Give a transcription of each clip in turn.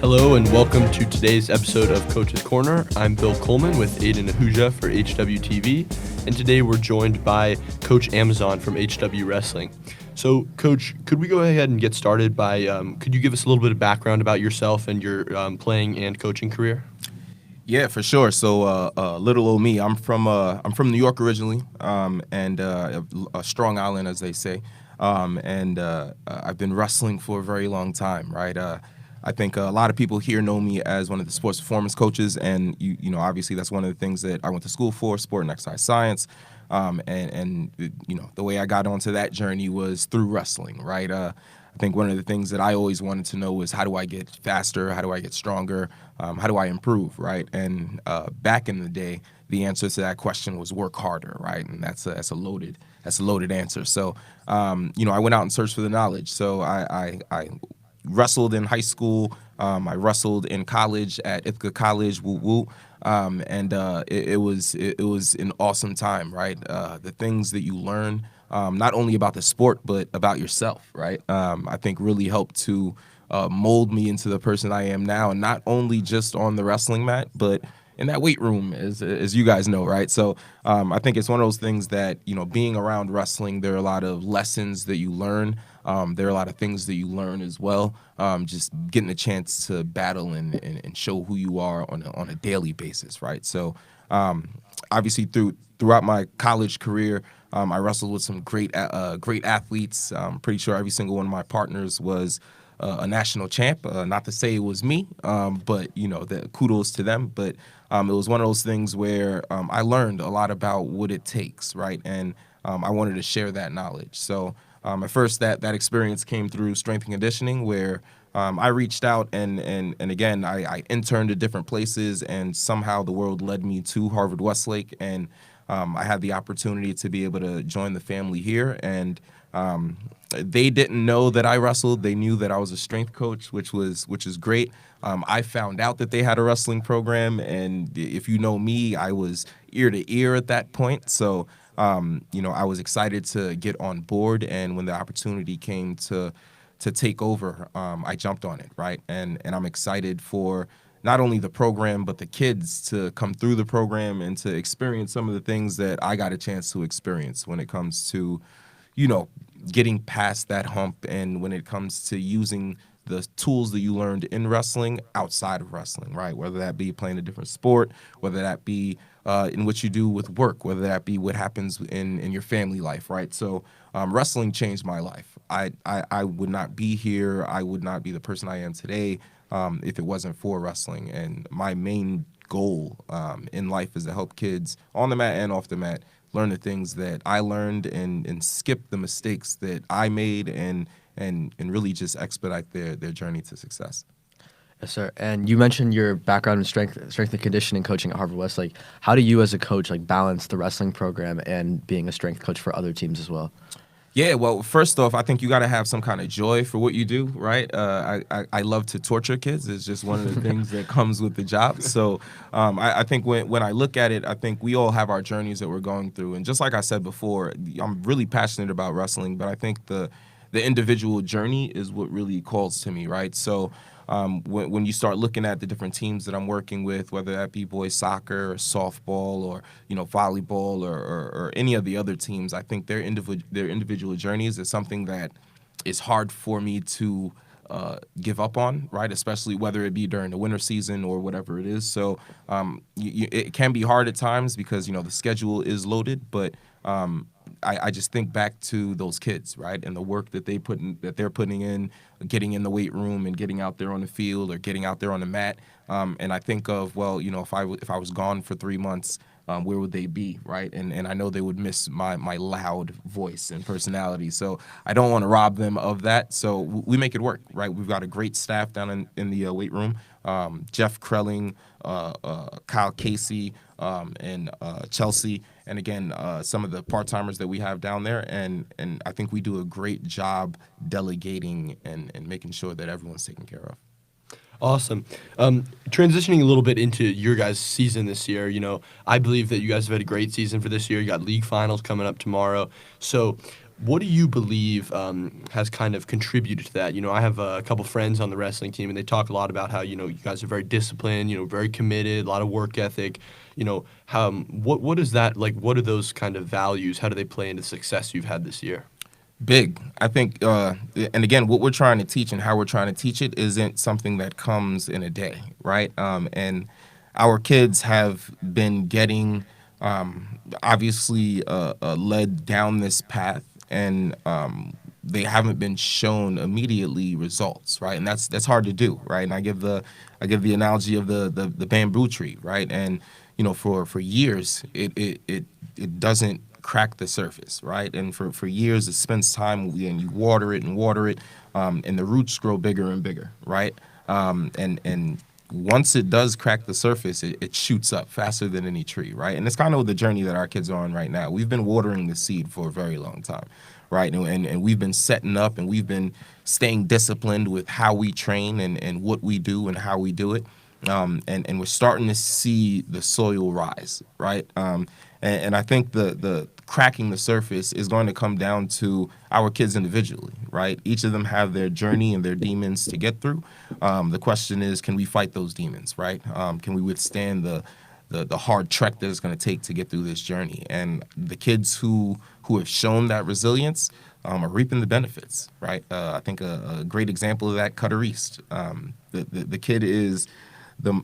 Hello and welcome to today's episode of Coach's Corner. I'm Bill Coleman with Aiden Ahuja for HWTV, and today we're joined by Coach Amazan from HW Wrestling. So, Coach, could we go ahead and get started by, could you give us a little bit of background about yourself and your playing and coaching career? Yeah, for sure. So, little old me, I'm from New York originally, and a Strong Island, as they say, and I've been wrestling for a very long time, right? I think a lot of people here know me as one of the sports performance coaches, and you know, obviously that's one of the things that I went to school for, sport and exercise science, and you know, the way I got onto that journey was through wrestling, right? I think one of the things that I always wanted to know was how do I get faster, how do I get stronger, how do I improve, right? And back in the day, the answer to that question was work harder, right? And that's a loaded answer. So you know, I went out and searched for the knowledge. So I wrestled in high school. I wrestled in college at Ithaca College, woo woo, and it was an awesome time, right? The things that you learn, not only about the sport but about yourself, right? I think really helped to mold me into the person I am now, and not only just on the wrestling mat, but in that weight room, as you guys know, right? So I think it's one of those things that, you know, being around wrestling, there are a lot of lessons that you learn. There are a lot of things that you learn as well. Just getting a chance to battle and show who you are on a daily basis, right? So obviously throughout my college career, I wrestled with some great athletes. I'm pretty sure every single one of my partners was a national champ. Not to say it was me, but you know, the kudos to them. But it was one of those things where I learned a lot about what it takes, right? And I wanted to share that knowledge. So at first, that experience came through strength and conditioning, where I reached out and again, I interned at different places, and somehow the world led me to Harvard Westlake, and I had the opportunity to be able to join the family here. And they didn't know that I wrestled. They knew that I was a strength coach, which is great. I found out that they had a wrestling program, and if you know me, I was ear to ear at that point. So, you know, I was excited to get on board, and when the opportunity came to take over, I jumped on it, right? And I'm excited for not only the program, but the kids to come through the program and to experience some of the things that I got a chance to experience when it comes to, you know, getting past that hump, and when it comes to using the tools that you learned in wrestling outside of wrestling, right? Whether that be playing a different sport, whether that be in what you do with work, whether that be what happens in your family life, right? So wrestling changed my life. I would not be here. I would not be the person I am today if it wasn't for wrestling. And my main goal in life is to help kids on the mat and off the mat learn the things that I learned, and skip the mistakes that I made, and really just expedite their journey to success. Yes, sir. And you mentioned your background in strength and conditioning coaching at Harvard Westlake. How do you as a coach balance the wrestling program and being a strength coach for other teams as well? Yeah, well, first off, I think you got to have some kind of joy for what you do, right? I love to torture kids. It's just one of the things that comes with the job. So I think when I look at it, I think we all have our journeys that we're going through. And just like I said before, I'm really passionate about wrestling, but I think the individual journey is what really calls to me, right? So when you start looking at the different teams that I'm working with, whether that be boys soccer or softball or, you know, volleyball or any of the other teams, I think their individual journeys is something that is hard for me to give up on, right? Especially whether it be during the winter season or whatever it is. So it can be hard at times because, you know, the schedule is loaded, but I just think back to those kids, right, and the work that they're putting in, getting in the weight room and getting out there on the field or getting out there on the mat. And I think of, well, you know, if I was gone for 3 months, where would they be, right? And I know they would miss my loud voice and personality. So I don't want to rob them of that. So we make it work, right? We've got a great staff down in the weight room. Jeff Krelling, Kyle Casey, and Chelsea, and again, some of the part-timers that we have down there, and I think we do a great job delegating and making sure that everyone's taken care of. Awesome. Transitioning a little bit into your guys' season this year, you know, I believe that you guys have had a great season for this year. You got league finals coming up tomorrow. So What do you believe has kind of contributed to that? You know, I have a couple friends on the wrestling team, and they talk a lot about how, you know, you guys are very disciplined, you know, very committed, a lot of work ethic. You know, how what is that like? What are those kind of values? How do they play into the success you've had this year? Big. I think, and again, what we're trying to teach and how we're trying to teach it isn't something that comes in a day, right? And our kids have been getting, obviously, led down this path, and they haven't been shown immediately results, right? And that's hard to do, right? And I give the analogy of the bamboo tree, right? And you know, for years, it doesn't crack the surface, right? And for years, it spends time and you water it and water it, and the roots grow bigger and bigger, right? And once it does crack the surface, it shoots up faster than any tree, right? And it's kind of the journey that our kids are on right now. We've been watering the seed for a very long time, right? And we've been setting up and we've been staying disciplined with how we train and what we do and how we do it. And we're starting to see the soil rise, right? And I think the cracking the surface is going to come down to our kids individually, right? Each of them have their journey and their demons to get through. The question is, can we fight those demons, right? Can we withstand the hard trek that it's going to take to get through this journey? And the kids who have shown that resilience are reaping the benefits, right? I think a great example of that, Cutter East. The kid is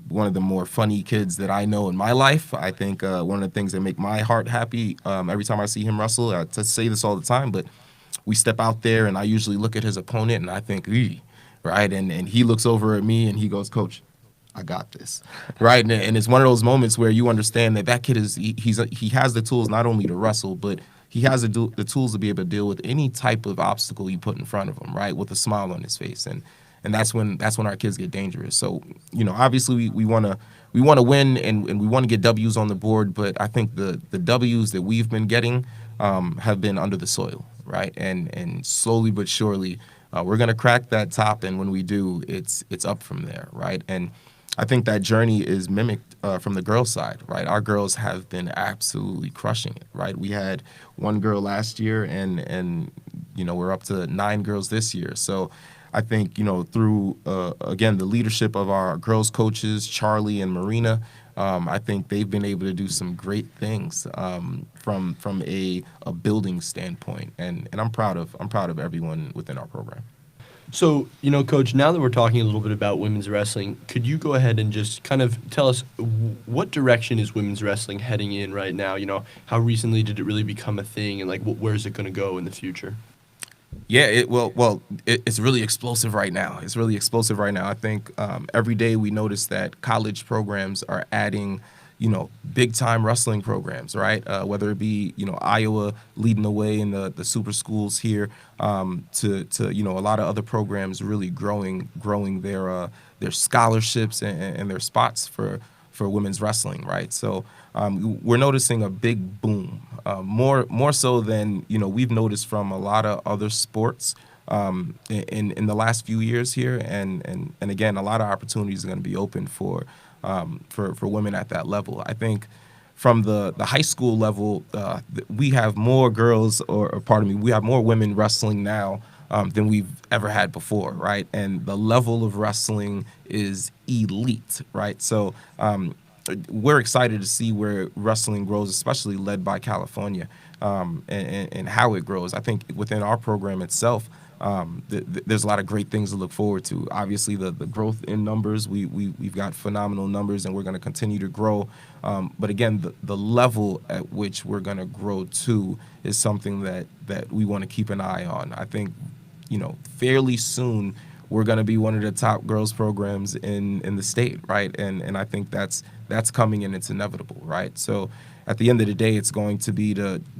one of the more funny kids that I know in my life. I think one of the things that make my heart happy every time I see him wrestle, I say this all the time, but we step out there and I usually look at his opponent and I think, right? And he looks over at me and he goes, Coach, I got this, right? And it's one of those moments where you understand that kid he has the tools not only to wrestle, but he has the tools to be able to deal with any type of obstacle you put in front of him, right? With a smile on his face. And that's when our kids get dangerous. So, you know, obviously we want to win and we want to get W's on the board, but I think the W's that we've been getting have been under the soil, right? And slowly but surely we're going to crack that top, and when we do, it's up from there, right? And I think that journey is mimicked from the girls' side, right? Our girls have been absolutely crushing it, right? We had one girl last year, and you know, we're up to 9 girls this year. So I think, you know, through, again, the leadership of our girls coaches, Charlie and Marina, I think they've been able to do some great things from a building standpoint. And I'm proud of everyone within our program. So, you know, Coach, now that we're talking a little bit about women's wrestling, could you go ahead and just kind of tell us what direction is women's wrestling heading in right now? You know, how recently did it really become a thing, and like, where is it going to go in the future? Yeah, it's really explosive right now. It's really explosive right now. I think every day we notice that college programs are adding, you know, big time wrestling programs, right? Whether it be, you know, Iowa leading the way in the super schools here, to you know, a lot of other programs really growing their scholarships and their spots for women's wrestling, right? So we're noticing a big boom, more so than, you know, we've noticed from a lot of other sports in the last few years here, and again, a lot of opportunities are going to be open for women at that level. I think from the high school level, we have more girls, or pardon me, we have more women wrestling now than we've ever had before, right? And the level of wrestling is elite, right? So we're excited to see where wrestling grows, especially led by California, and how it grows. I think within our program itself, there's a lot of great things to look forward to. Obviously, the growth in numbers, we've got phenomenal numbers, and we're going to continue to grow. But again, the level at which we're going to grow to is something that we want to keep an eye on. I think, you know, fairly soon we're going to be one of the top girls programs in the state, right? And I think that's coming, and it's inevitable, right? So at the end of the day, it's going to be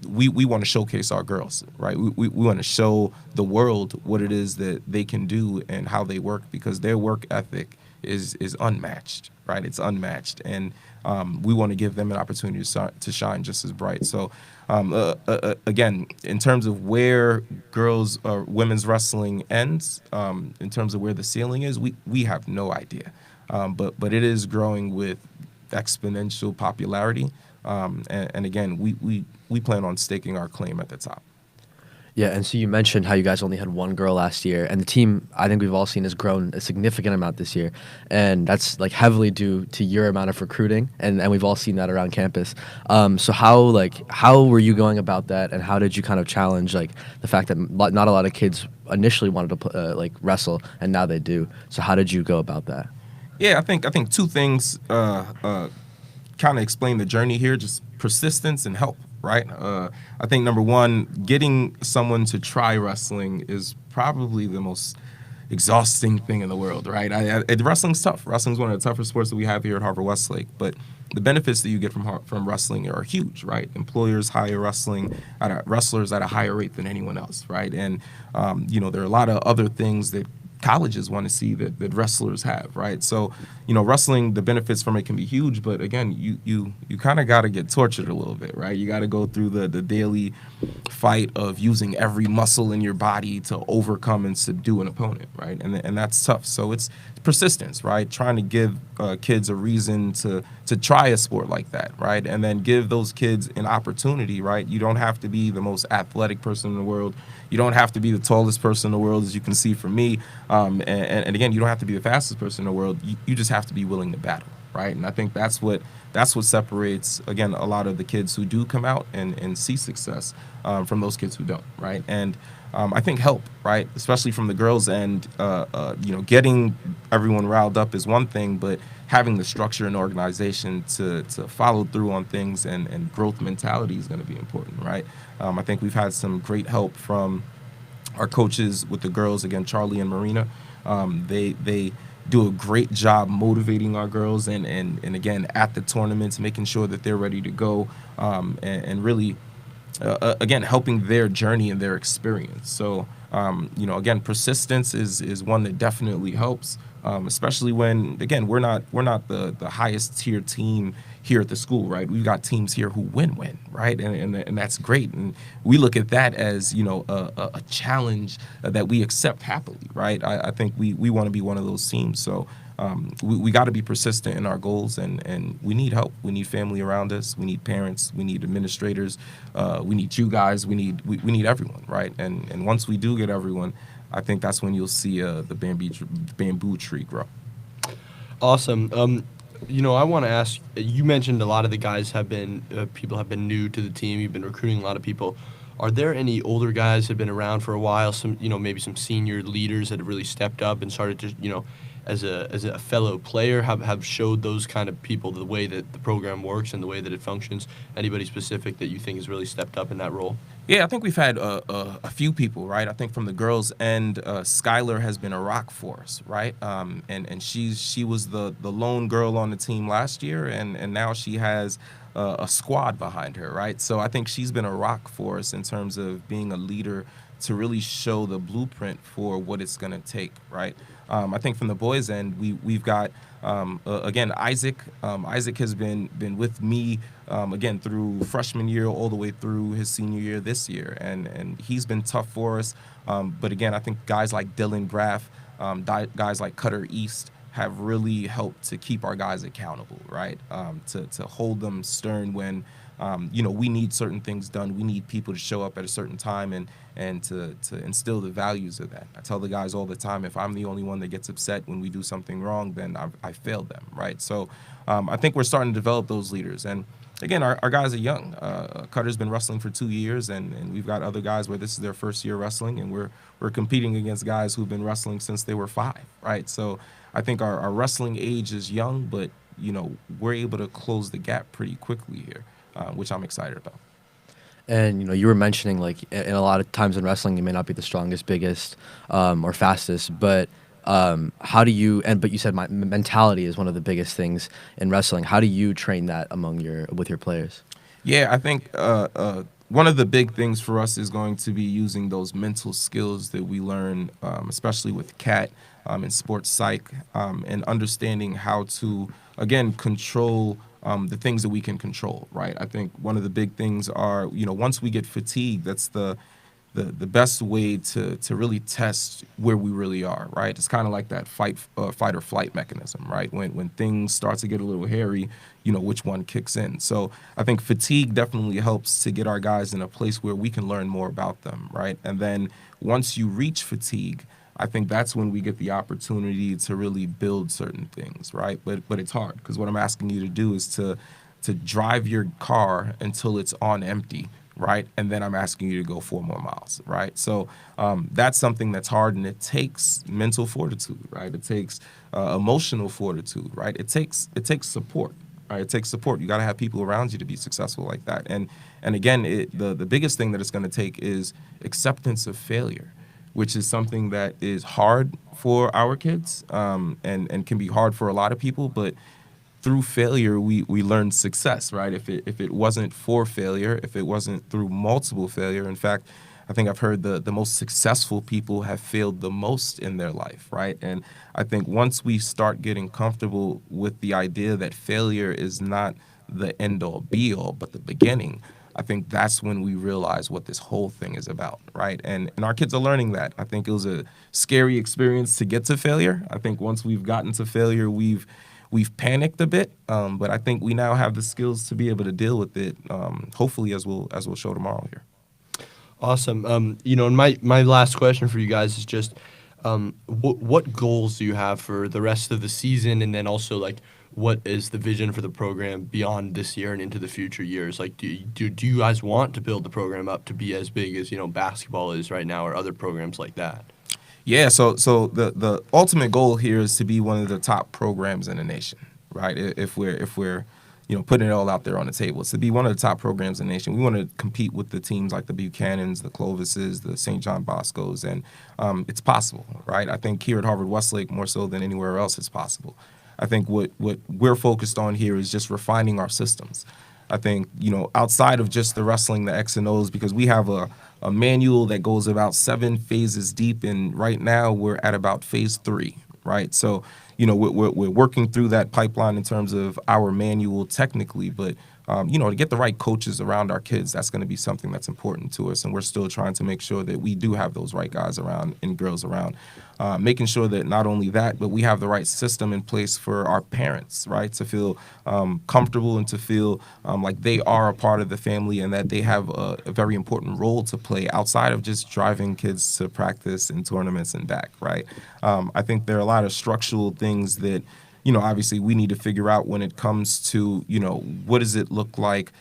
we want to showcase our girls, right? We want to show the world what it is that they can do and how they work, because their work ethic is unmatched, right? It's unmatched, and we want to give them an opportunity to shine just as bright. So again, in terms of where girls or women's wrestling ends, in terms of where the ceiling is, we have no idea, but it is growing with exponential popularity. And again, we plan on staking our claim at the top. Yeah, and so you mentioned how you guys only had one girl last year, and the team, I think we've all seen, has grown a significant amount this year, and that's like heavily due to your amount of recruiting, and we've all seen that around campus. So how were you going about that, and how did you kind of challenge like the fact that not a lot of kids initially wanted to like wrestle, and now they do. So how did you go about that? Yeah, I think two things kind of explain the journey here: just persistence and help. Right. I think number one, getting someone to try wrestling is probably the most exhausting thing in the world. Right. Wrestling's tough. Wrestling's one of the tougher sports that we have here at Harvard Westlake, but the benefits that you get from wrestling are huge, right? Employers hire wrestlers at a higher rate than anyone else, right? And there are a lot of other things that colleges want to see that wrestlers have, right? So, wrestling, the benefits from it can be huge, but again, you kind of got to get tortured a little bit, right? You got to go through the daily fight of using every muscle in your body to overcome and subdue an opponent, right? And that's tough. So it's persistence, right? Trying to give kids a reason to try a sport like that, right? And then give those kids an opportunity, right? You don't have to be the most athletic person in the world. You don't have to be the tallest person in the world, as you can see from me. And again, you don't have to be the fastest person in the world. You just have to be willing to battle, right? And I think that's what separates, again, a lot of the kids who do come out and see success from those kids who don't, right? And I think help, right, especially from the girls' end, getting everyone riled up is one thing, but having the structure and organization to follow through on things and growth mentality is going to be important, right? I think we've had some great help from our coaches with the girls, again, Charlie and Marina. They do a great job motivating our girls and again, at the tournaments, making sure that they're ready to go and really again, helping their journey and their experience. So, again, persistence is one that definitely helps, especially when, again, we're not the highest tier team here at the school, right? We've got teams here who win, right? And that's great. And we look at that as, a challenge that we accept happily, right? I think we want to be one of those teams. So, we got to be persistent in our goals, and we need help. We need family around us. We need parents. We need administrators. We need you guys. We need everyone, right? And once we do get everyone, I think that's when you'll see the bamboo tree grow. Awesome. I want to ask. You mentioned a lot of the guys have been people have been new to the team. You've been recruiting a lot of people. Are there any older guys that have been around for a while? Some, maybe some senior leaders that have really stepped up and started to, as a fellow player, have showed those kind of people the way that the program works and the way that it functions? Anybody specific that you think has really stepped up in that role? Yeah, I think we've had a few people, right? I think from the girls' end, Skylar has been a rock for us, right? And she was the lone girl on the team last year, and now she has a squad behind her, right? So I think she's been a rock for us in terms of being a leader to really show the blueprint for what it's going to take, right? I think from the boys' end, we've got again Isaac. Isaac has been with me again through freshman year all the way through his senior year this year, and he's been tough for us. But again, I think guys like Dylan Graff, guys like Cutter East have really helped to keep our guys accountable, right? To hold them stern when we need certain things done. We need people to show up at a certain time and to instill the values of that. I tell the guys all the time, if I'm the only one that gets upset when we do something wrong, then I failed them, right? So I think we're starting to develop those leaders. And again, our guys are young. Cutter's been wrestling for 2 years, and we've got other guys where this is their first year wrestling, and we're competing against guys who've been wrestling since they were 5, right? So I think our wrestling age is young, but we're able to close the gap pretty quickly here, which I'm excited about. And you were mentioning like in a lot of times in wrestling, you may not be the strongest, biggest, or fastest, but how do you? But you said mentality is one of the biggest things in wrestling. How do you train that with your players? Yeah, I think one of the big things for us is going to be using those mental skills that we learn, especially with CAT in sports psych, and understanding how to, again, control the things that we can control, right? I think one of the big things are, once we get fatigued, that's the the best way to really test where we really are, right? It's kind of like that fight or flight mechanism, right? When things start to get a little hairy, which one kicks in. So I think fatigue definitely helps to get our guys in a place where we can learn more about them, right? And then once you reach fatigue, I think that's when we get the opportunity to really build certain things, right? But it's hard because what I'm asking you to do is to drive your car until it's on empty, right? And then I'm asking you to go 4 more miles, right? So that's something that's hard, and it takes mental fortitude, right? It takes emotional fortitude, right? It takes support, right? It takes support. You got to have people around you to be successful like that. And again, the biggest thing that it's going to take is acceptance of failure, which is something that is hard for our kids and can be hard for a lot of people, but through failure, we learn success, right? If it wasn't for failure, if it wasn't through multiple failure, in fact, I think I've heard the most successful people have failed the most in their life, right? And I think once we start getting comfortable with the idea that failure is not the end-all, be-all, but the beginning, I think that's when we realize what this whole thing is about, right? And our kids are learning that. I think it was a scary experience to get to failure. I think once we've gotten to failure, we've panicked a bit, but I think we now have the skills to be able to deal with it. Hopefully, as we'll show tomorrow here. Awesome. And my last question for you guys is just, what goals do you have for the rest of the season, and then also like what is the vision for the program beyond this year and into the future years? Like, do you guys want to build the program up to be as big as basketball is right now, or other programs like that? Yeah, so the ultimate goal here is to be one of the top programs in the nation, right? If we're putting it all out there on the table, it's to be one of the top programs in the nation. We want to compete with the teams like the Buchanans, the Clovises, the St. John Boscos, and it's possible, right? I think here at Harvard Westlake, more so than anywhere else, it's possible. I think what we're focused on here is just refining our systems. I think, outside of just the wrestling, the X and O's, because we have a manual that goes about 7 phases deep, and right now we're at about phase 3, right? So, we're working through that pipeline in terms of our manual technically, but to get the right coaches around our kids, that's going to be something that's important to us, and we're still trying to make sure that we do have those right guys around and girls around, making sure that not only that, but we have the right system in place for our parents, right, to feel comfortable and to feel like they are a part of the family and that they have a very important role to play outside of just driving kids to practice and tournaments and back, right? I think there are a lot of structural things that obviously we need to figure out when it comes to, what does it look like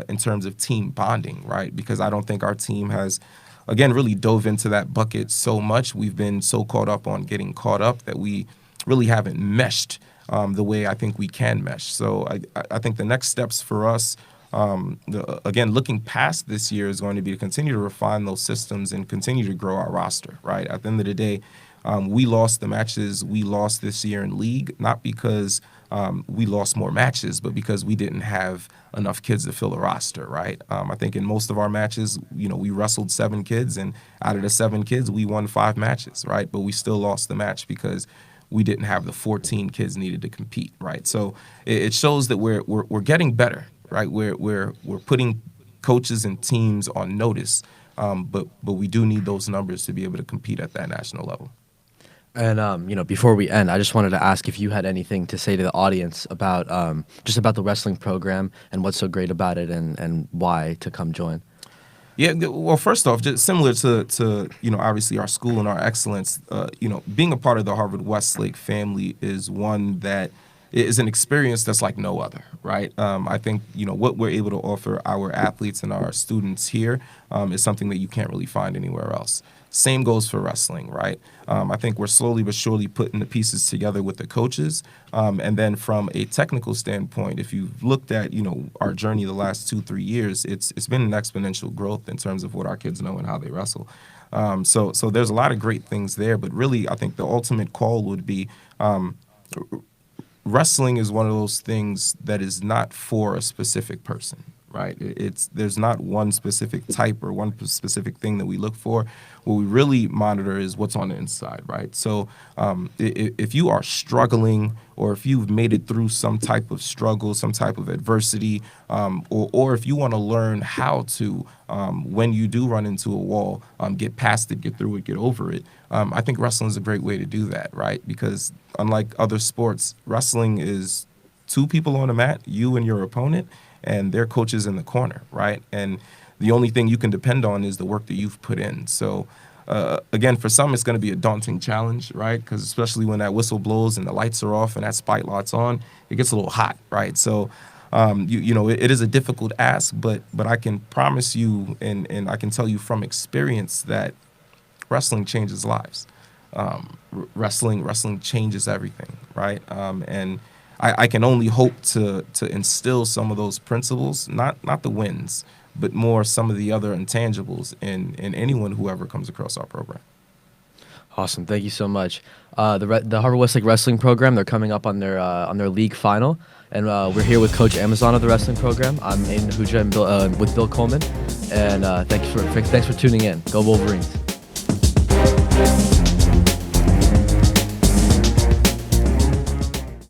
in terms of team bonding, right? Because I don't think our team has, again, really dove into that bucket so much. We've been so caught up on getting caught up that we really haven't meshed the way I think we can mesh. So I think the next steps for us, again, looking past this year, is going to be to continue to refine those systems and continue to grow our roster, right? At the end of the day, we lost the matches we lost this year in league, not because we lost more matches, but because we didn't have enough kids to fill a roster, right? I think in most of our matches, we wrestled 7 kids, and out of the 7 kids, we won 5 matches, right? But we still lost the match because we didn't have the 14 kids needed to compete, right? So it shows that we're getting better, right? We're putting coaches and teams on notice, but we do need those numbers to be able to compete at that national level. And before we end, I just wanted to ask if you had anything to say to the audience about just about the wrestling program and what's so great about it, and why to come join. Yeah, well, first off, just similar to obviously our school and our excellence, being a part of the Harvard Westlake family is one that is an experience that's like no other, right? I think what we're able to offer our athletes and our students here is something that you can't really find anywhere else. Same goes for wrestling, right? I think we're slowly but surely putting the pieces together with the coaches. And then from a technical standpoint, if you've looked at, our journey the last 2-3 years, it's been an exponential growth in terms of what our kids know and how they wrestle. So there's a lot of great things there, but really I think the ultimate call would be wrestling is one of those things that is not for a specific person, right? There's not one specific type or one specific thing that we look for. What we really monitor is what's on the inside, right? So if you are struggling, or if you've made it through some type of struggle, some type of adversity, or if you want to learn how to, when you do run into a wall, get past it, get through it, get over it, I think wrestling is a great way to do that, right? Because unlike other sports, wrestling is two people on the mat, you and your opponent, and their coaches in the corner, right? And the only thing you can depend on is the work that you've put in. So, again, for some, it's going to be a daunting challenge, right? Because especially when that whistle blows and the lights are off and that spotlight's on, it gets a little hot, right? So, it is a difficult ask, but I can promise you, and I can tell you from experience that wrestling changes lives. Wrestling changes everything, right? And I can only hope to instill some of those principles, not the wins, but more some of the other intangibles in anyone who ever comes across our program. Awesome, thank you so much. The Harvard Westlake wrestling program, they're coming up on their league final, and we're here with Coach Amazan of the wrestling program. I'm Aiden Ahuja and with Bill Coleman, and thanks for tuning in. Go Wolverines!